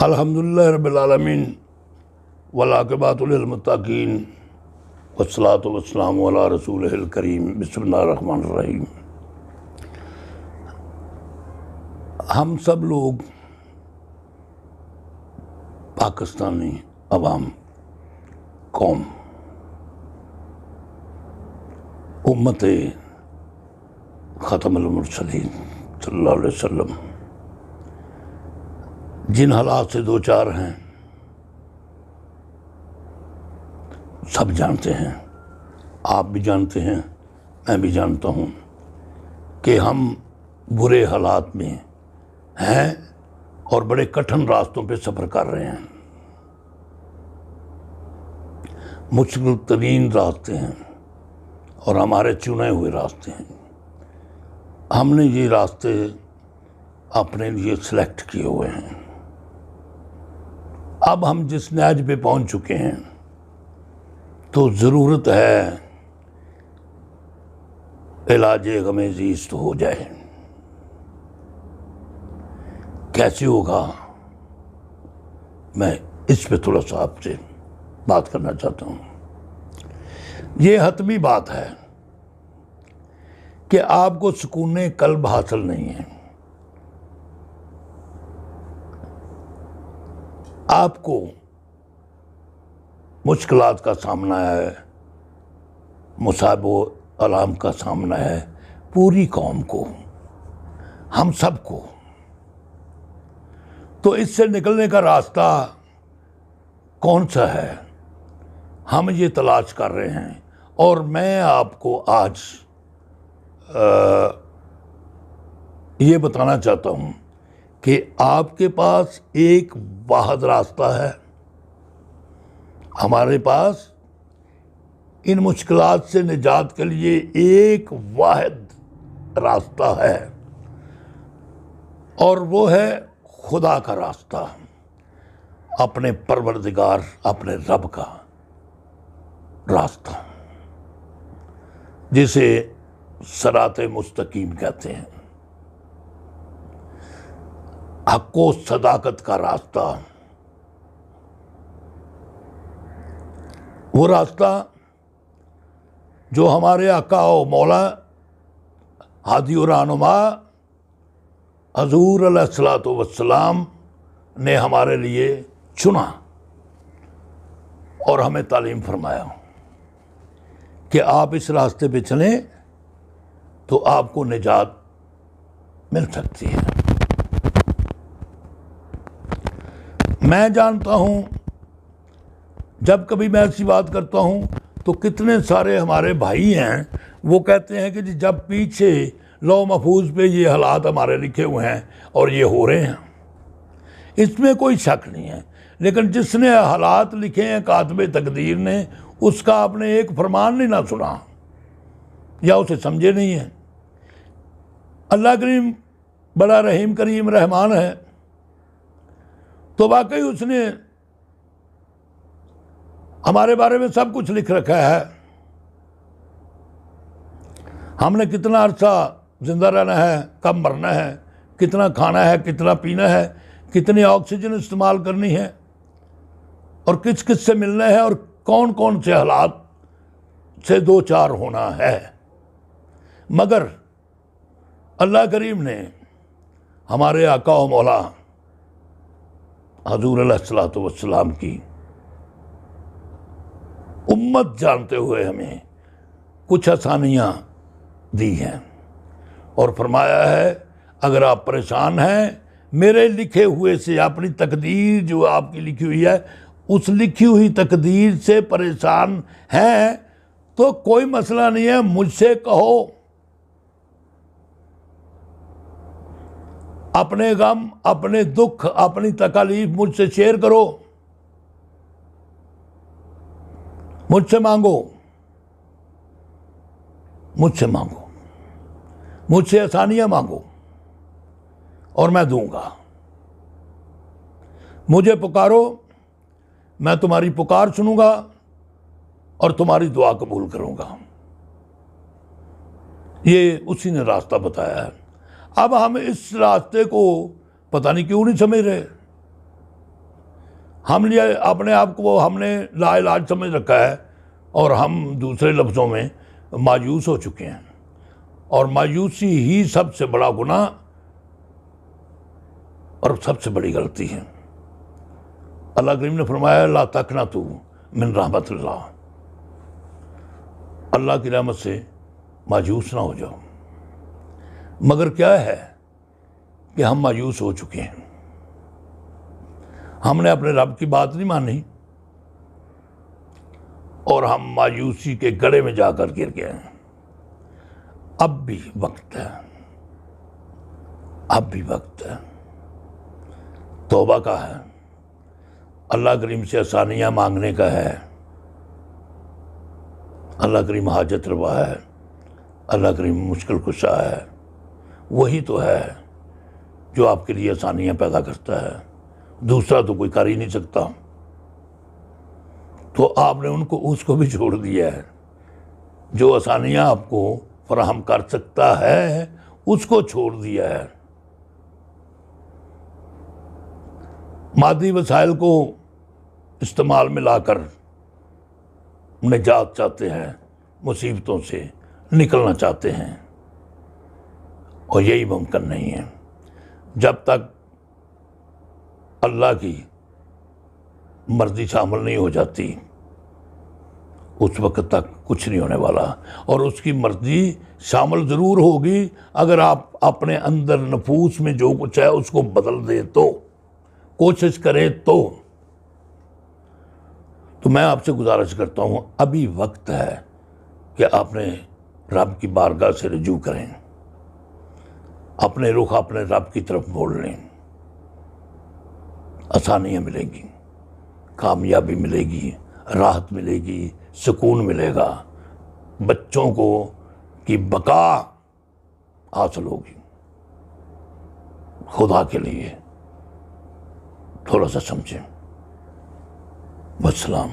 अल्हम्दुलिल्लाह रब्बिल आलमीन वल आक़िबतु लिल मुत्तक़ीन वस्सलातु वस्सलामु अला रसूलिहिल करीम बिस्मिल्लाहिर रहमानिर रहीम। हम सब लोग पाकिस्तानी अवाम कौम उम्मत ख़तमुल मुरसलीन सल्लल्लाहु अलैहि वसल्लम जिन हालात से दो चार हैं सब जानते हैं, आप भी जानते हैं, मैं भी जानता हूँ कि हम बुरे हालात में हैं और बड़े कठिन रास्तों पे सफ़र कर रहे हैं। मुश्किल तरीन रास्ते हैं और हमारे चुने हुए रास्ते हैं। हमने ये रास्ते अपने लिए सिलेक्ट किए हुए हैं। अब हम जिस नहज पे पहुंच चुके हैं तो ज़रूरत है इलाज गमे-ज़ीस्त तो हो जाए। कैसे होगा, मैं इस पे थोड़ा सा आपसे बात करना चाहता हूँ। ये हतमी बात है कि आपको सुकून कल्ब हासिल नहीं है। आपको मुश्किलात का सामना है, मुसाइबो अलाम का सामना है, पूरी कौम को, हम सबको। तो इससे निकलने का रास्ता कौन सा है, हम ये तलाश कर रहे हैं। और मैं आपको आज ये बताना चाहता हूँ कि आपके पास एक वाहिद रास्ता है, हमारे पास इन मुश्किलात से निजात के लिए एक वाहिद रास्ता है और वो है खुदा का रास्ता, अपने परवरदिगार, अपने रब का रास्ता, जिसे सराते मुस्तकीम कहते हैं, हक़्क़ो सदाकत का रास्ता। वो रास्ता जो हमारे आका और मौला हादी और रहनुमा हज़ूर अलैहिस्सलातु वस्सलाम ने हमारे लिए चुना और हमें तालीम फरमाया कि आप इस रास्ते पे चलें तो आपको निजात मिल सकती है। मैं जानता हूँ जब कभी मैं ऐसी बात करता हूँ तो कितने सारे हमारे भाई हैं, वो कहते हैं कि जी जब पीछे लौ महफूज पे ये हालात हमारे लिखे हुए हैं और ये हो रहे हैं, इसमें कोई शक नहीं है। लेकिन जिसने हालात लिखे हैं कातिबे तकदीर ने, उसका आपने एक फरमान नहीं ना सुना या उसे समझे नहीं है। अल्लाह करीम बड़ा रहीम करीम रहमान है, तो वाकई उसने हमारे बारे में सब कुछ लिख रखा है। हमने कितना अरसा जिंदा रहना है, कब मरना है, कितना खाना है, कितना पीना है, कितनी ऑक्सीजन इस्तेमाल करनी है और किस किस से मिलना है और कौन कौन से हालात से दो चार होना है। मगर अल्लाह करीम ने हमारे आका व मौला हज़ूर अलैहिस्सलातु वस्सलाम की उम्मत जानते हुए हमें कुछ आसानियाँ दी हैं और फरमाया है, अगर आप परेशान हैं मेरे लिखे हुए से, अपनी तकदीर जो आपकी लिखी हुई है उस लिखी हुई तकदीर से परेशान हैं तो कोई मसला नहीं है, मुझसे कहो। अपने गम, अपने दुख, अपनी तकलीफ मुझसे शेयर करो, मुझसे मांगो, मुझसे मांगो, मुझसे आसानियां मांगो और मैं दूंगा। मुझे पुकारो, मैं तुम्हारी पुकार सुनूंगा और तुम्हारी दुआ कबूल करूंगा। ये उसी ने रास्ता बताया है। अब हम इस रास्ते को पता नहीं क्यों नहीं समझ रहे। हम लिए अपने आप को हमने लाइलाज समझ रखा है और हम दूसरे लफ्ज़ों में मायूस हो चुके हैं। और मायूसी ही सबसे बड़ा गुनाह और सबसे बड़ी गलती है। अल्लाह करीम ने फरमाया ला तकनतू मिन रहमतिल्लाह, अल्लाह की रहमत से मायूस ना हो जाओ। मगर क्या है कि हम मायूस हो चुके हैं, हमने अपने रब की बात नहीं मानी और हम मायूसी के गड़े में जाकर गिर गए हैं। अब भी वक्त है, अब भी वक्त है, तौबा का है, अल्लाह करीम से आसानियाँ मांगने का है। अल्लाह करीम हाजत रवा है, अल्लाह करीम मुश्किल कुशा है। वही तो है जो आपके लिए आसानियाँ पैदा करता है, दूसरा तो कोई कर ही नहीं सकता। तो आपने उसको भी छोड़ दिया है। जो आसानियाँ आपको फराहम कर सकता है उसको छोड़ दिया है। मादी वसाइल को इस्तेमाल में लाकर निजात चाहते हैं, मुसीबतों से निकलना चाहते हैं, और यही मुमकिन नहीं है। जब तक अल्लाह की मर्जी शामिल नहीं हो जाती उस वक्त तक कुछ नहीं होने वाला। और उसकी मर्जी शामिल ज़रूर होगी अगर आप अपने अंदर नफूस में जो कुछ है उसको बदल दे, तो कोशिश करें तो मैं आपसे गुजारिश करता हूँ अभी वक्त है कि आपने रब की बारगाह से रुजू करें, अपने रुख अपने रब की तरफ मोड़ लें। आसानियाँ मिलेगी, कामयाबी मिलेगी, राहत मिलेगी, सुकून मिलेगा, बच्चों को की बका हासिल होगी। खुदा के लिए थोड़ा सा समझें। वस्सलाम।